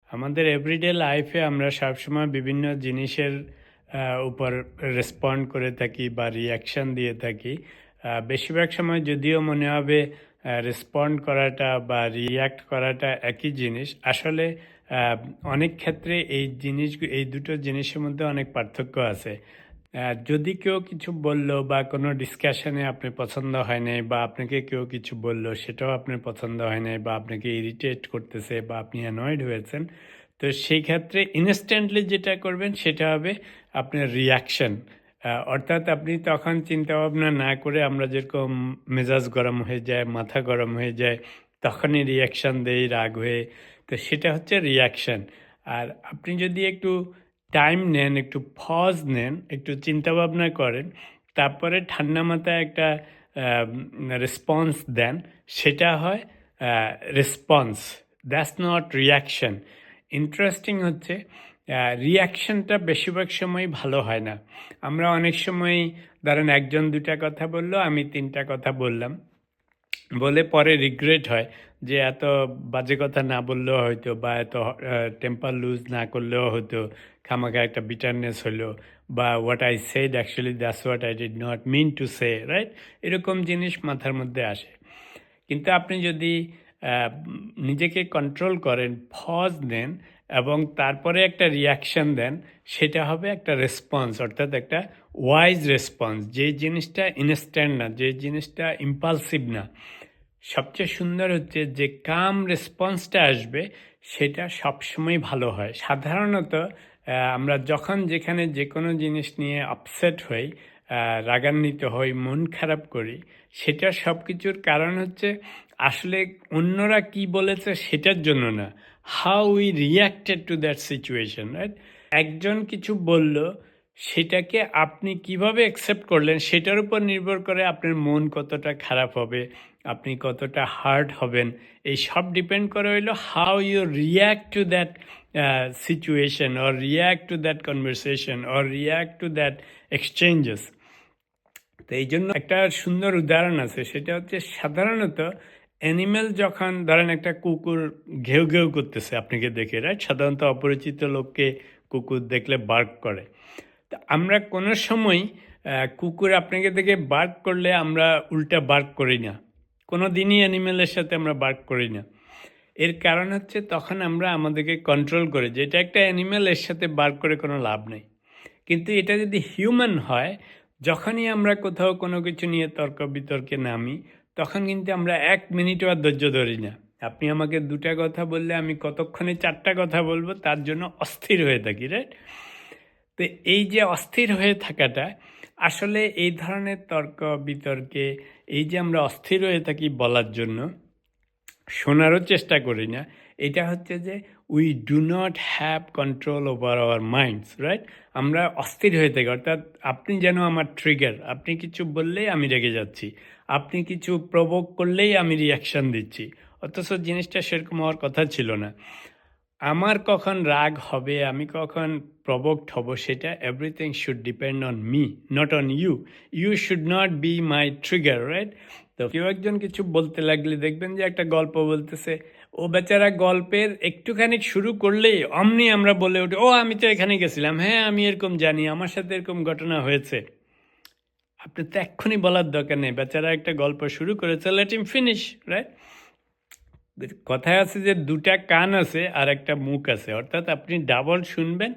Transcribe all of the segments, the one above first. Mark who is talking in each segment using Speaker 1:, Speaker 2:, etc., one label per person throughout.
Speaker 1: আমাদের এভরিডে লাইফে আমরা সবসময় বিভিন্ন জিনিসের উপর রেসপন্ড করে থাকি বা রিয়াকশান দিয়ে থাকি। বেশিরভাগ সময় যদিও মনে হবে রেসপন্ড করাটা বা রিয়্যাক্ট করাটা একই জিনিস, আসলে আহ, অনেক ক্ষেত্রে এই দুটো জিনিসের মধ্যে অনেক পার্থক্য আছে। যদি কেউ কিছু বলল বা কোনো ডিসকাশনে আপনি পছন্দ হয় নাই বা আপনাকে কেউ কিছু বলল সেটাও আপনার পছন্দ হয় নাই বা আপনাকে ইরিটেট করতেছে বা আপনি অ্যানয়েড হয়েছেন, তো সেই ক্ষেত্রে ইনস্ট্যান্টলি যেটা করবেন সেটা হবে আপনার রিয়াকশন। অর্থাৎ আপনি তখন চিন্তা ভাবনা না করে, আমরা যেরকম মেজাজ গরম হয়ে যায়, মাথা গরম হয়ে যায়, তখনই রিয়াকশান দেই রাগ হয়ে। তো সেটা হচ্ছে রিয়াকশান। আর আপনি যদি একটু টাইম নেন, একটু পজ নেন, একটু চিন্তা ভাবনা করেন, তারপরে ঠান্ডা মাথায় একটা রেসপন্স দেন, সেটা হয় response. That's not reaction. Interesting হচ্ছে রিয়াকশনটা বেশিরভাগ সময় ভালো হয় না। আমরা অনেক সময়, ধরেন একজন দুটা কথা বললো, আমি তিনটা কথা বললাম, বলে পরে রিগ্রেট হয় যে এত বাজে কথা না বললেও হয়তো, বা এত টেম্পার লুজ না করলেও হতো, খামাখা একটা বিটারনেস হলো, বা what I said actually that's what I did not mean to say, right? এরকম জিনিস মাথার মধ্যে আসে। কিন্তু আপনি যদি নিজেকে কন্ট্রোল করেন, পজ নেন এবং তারপরে একটা রিয়াকশন দেন, সেটা হবে একটা রেসপন্স, অর্থাৎ একটা ওয়াইজ রেসপন্স। যে জিনিসটা ইনস্ট্যান্ট না, যে জিনিসটা ইম্পালসিভ না। সবচেয়ে সুন্দর হচ্ছে যে কাম রেসপন্সটা আসবে, সেটা সবসময় ভালো হয়। সাধারণত আমরা যখন যেখানে যে কোনো জিনিস নিয়ে আপসেট হই, রাগান্বিত হই, মন খারাপ করি, সেটা সব কিছুর কারণ হচ্ছে আসলে অন্যরা কি বলেছে সেটার জন্য না, how we reacted to that situation, right? একজন কিছু বলল, সেটাকে আপনি কিভাবে অ্যাকসেপ্ট করলেন সেটার উপর নির্ভর করে আপনার মন কতটা খারাপ হবে, আপনি কতটা হার্ট হবেন। এই সব ডিপেন্ড করে হইলো how you react to that situation, or react to that conversation, or react to that exchanges. তো এই জন্য একটা সুন্দর উদাহরণ আছে, সেটা হচ্ছে সাধারণত অ্যানিম্যাল যখন, ধরেন একটা কুকুর ঘেউ ঘেউ করতেছে আপনাকে দেখে, রাইট? সাধারণত অপরিচিত লোককে কুকুর দেখলে বার্ক করে। তা আমরা কোনো সময় কুকুর আপনাকে দেখে বার্ক করলে আমরা উল্টা বার্ক করি না। কোনো দিনই অ্যানিমেলের সাথে আমরা বার্ক করি না। এর কারণ হচ্ছে তখন আমরা আমাদেরকে কন্ট্রোল করি যে এটা একটা অ্যানিমেল, এর সাথে বার্ক করে কোনো লাভ নেই। কিন্তু এটা যদি হিউম্যান হয়, যখনই আমরা কোথাও কোনো কিছু নিয়ে তর্ক বিতর্কে নামি, তখন কিন্তু আমরা 1 মিনিটও আর ধৈর্য ধরি না। আপনি আমাকে দুটা কথা বললে আমি কতক্ষণে চারটা কথা বলবো, তার জন্য অস্থির হয়ে থাকি, রাইট? তো এই যে অস্থির হয়ে থাকাটা, আসলে এই ধরনের তর্ক বিতর্কে এই যে আমরা অস্থির হয়ে থাকি বলার জন্য, শোনারও চেষ্টা করি না, এটা হচ্ছে যে we do not have control over hour minds, right? আমরা অস্থির হয়ে থাকি, অর্থাৎ আপনি যেন আমার ট্রিগার, আপনি কিছু বললেই আমি রেগে যাচ্ছি, আপনি কিছু প্রভোগ করলেই আমি রিয়াকশান দিচ্ছি, অথচ জিনিসটা সেরকম হওয়ার কথা ছিল না। আমার কখন রাগ হবে, আমি কখন প্রভোক্ট হব, সেটা everything should depend on me, not on you. You should not be my trigger, right? তো কেউ একজন কিছু বলতে লাগলে দেখবেন যে একটা গল্প বলতেছে, ও বেচারা গল্পের একটুখানি শুরু করলেই অমনি আমরা বলে উঠি, ও আমি তো এখানে গেছিলাম, হ্যাঁ আমি এরকম জানি, আমার সাথে এরকম ঘটনা হয়েছে। আপনি তো এক্ষুনি বলার দরকার নেই, বেচারা একটা গল্প শুরু করেছে, লেট হিম ফিনিশ, রাইট? কথায় আছে যে দুটা কান আছে আর একটা মুখ আছে, অর্থাৎ আপনি ডাবল শুনবেন,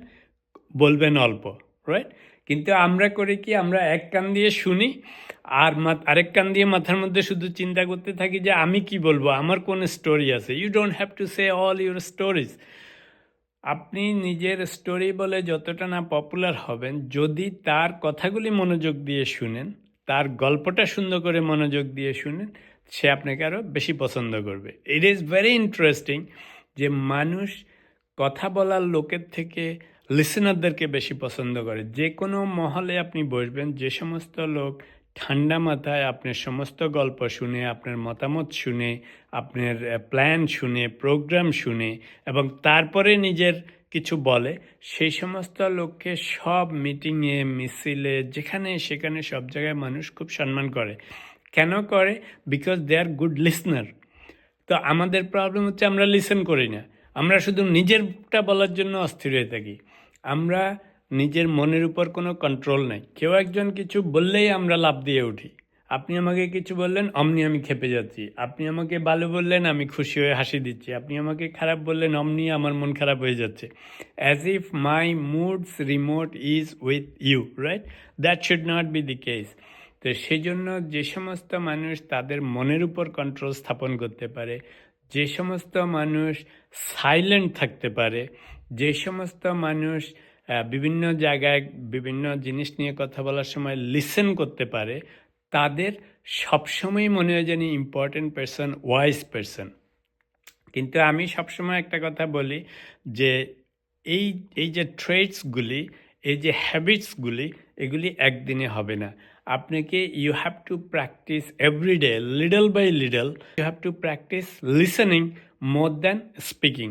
Speaker 1: বলবেন অল্প, রাইট? কিন্তু আমরা করি কি, আমরা এক কান দিয়ে শুনি আর আরেক কান দিয়ে মাথার মধ্যে শুধু চিন্তা করতে থাকি যে আমি কি বলবো, আমার কোন স্টোরি আছে। You don't have to say all your stories. আপনি নিজের স্টোরি বলে যতটা না পপুলার হবেন, যদি তার কথাগুলি মনোযোগ দিয়ে শুনেন, তার গল্পটা সুন্দর করে মনোযোগ দিয়ে শুনেন, সে আপনাকে আরও বেশি পছন্দ করবে। ইট ইজ ভেরি ইন্টারেস্টিং যে মানুষ কথা বলার লোকের থেকে লিসেনারদেরকে বেশি পছন্দ করে। যে কোনো মহলে আপনি বসবেন, যে সমস্ত লোক ঠান্ডা মাথায় আপনার সমস্ত গল্প শুনে, আপনার মতামত শুনে, আপনার প্ল্যান শুনে, প্রোগ্রাম শুনে এবং তারপরে নিজের কিছু বলে, সেই সমস্ত লোককে সব মিটিংয়ে, মিছিলে, যেখানে সেখানে সব জায়গায় মানুষ খুব সম্মান করে। কেন করে? Because they are good listener. তো আমাদের প্রবলেম হচ্ছে আমরা লিসেন করি না। আমরা শুধু নিজেরটা বলার জন্য অস্থির হয়ে থাকি। আমরা নিজের মনের উপর কোনো কন্ট্রোল নাই। কেউ একজন কিছু বললেই আমরা লাফ দিয়ে উঠি। আপনি আমাকে কিছু বললেন, অমনি আমি ক্ষেপে যাচ্ছি। আপনি আমাকে ভালো বললেন, আমি খুশি হয়ে হাসি দিচ্ছি। আপনি আমাকে খারাপ বললেন, অমনি আমার মন খারাপ হয়ে যাচ্ছে। As if my mood's remote is with you, right? That should not be the case. তো সেই জন্য যে সমস্ত মানুষ তাদের মনের উপর কন্ট্রোল স্থাপন করতে পারে, যে সমস্ত মানুষ সাইলেন্ট থাকতে পারে, যে সমস্ত মানুষ বিভিন্ন জায়গায় বিভিন্ন জিনিস নিয়ে কথা বলার সময় লিসেন করতে পারে, তাদের সবসময় মনে হয় জানি ইম্পর্টেন্ট পারসন, ওয়াইজ পারসন। কিন্তু আমি সবসময় একটা কথা বলি যে এই এই যে ট্রেটসগুলি, এই যে হ্যাবিটসগুলি, এগুলি একদিনে হবে না। আপনাকে you have to practice everyday, little by little. You have to practice listening more than speaking.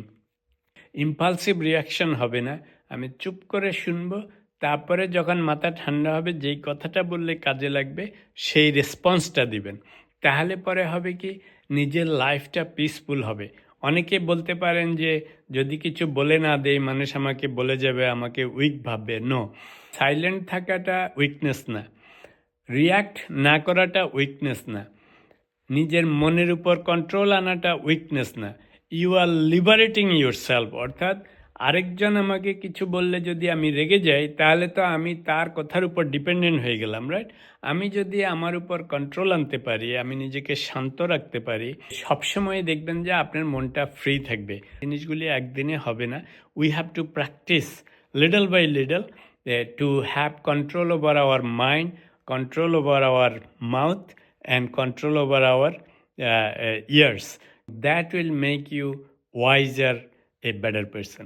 Speaker 1: Impulsive reaction হবে না। আমি চুপ করে শুনবো, তারপরে যখন মাথা ঠান্ডা হবে যেই কথাটা বললে কাজে লাগবে সেই রেসপন্সটা দিবেন। তাহলে পরে হবে কি, নিজের লাইফটা পিসফুল হবে। অনেকে বলতে পারেন যে যদি কিছু বলে না দেই মানুষ আমাকে বলে যাবে, আমাকে উইক ভাববে। নো, সাইলেন্ট থাকাটা উইকনেস না, রিয়্যাক্ট না করাটা উইকনেস না, নিজের মনের উপর কন্ট্রোল আনাটা উইকনেস না। You are liberating yourself. অর্থাৎ আরেকজন আমাকে কিছু বললে যদি আমি রেগে যাই, তাহলে তো আমি তার কথার উপর ডিপেন্ডেন্ট হয়ে গেলাম, রাইট? আমি যদি আমার উপর কন্ট্রোল আনতে পারি, আমি নিজেকে শান্ত রাখতে পারি, সবসময় দেখবেন যে আপনার মনটা ফ্রি থাকবে। জিনিসগুলি একদিনে হবে না। We have to practice little by little to have control over our mind, control over our mouth, and control over our ears. That will make you wiser, a better person.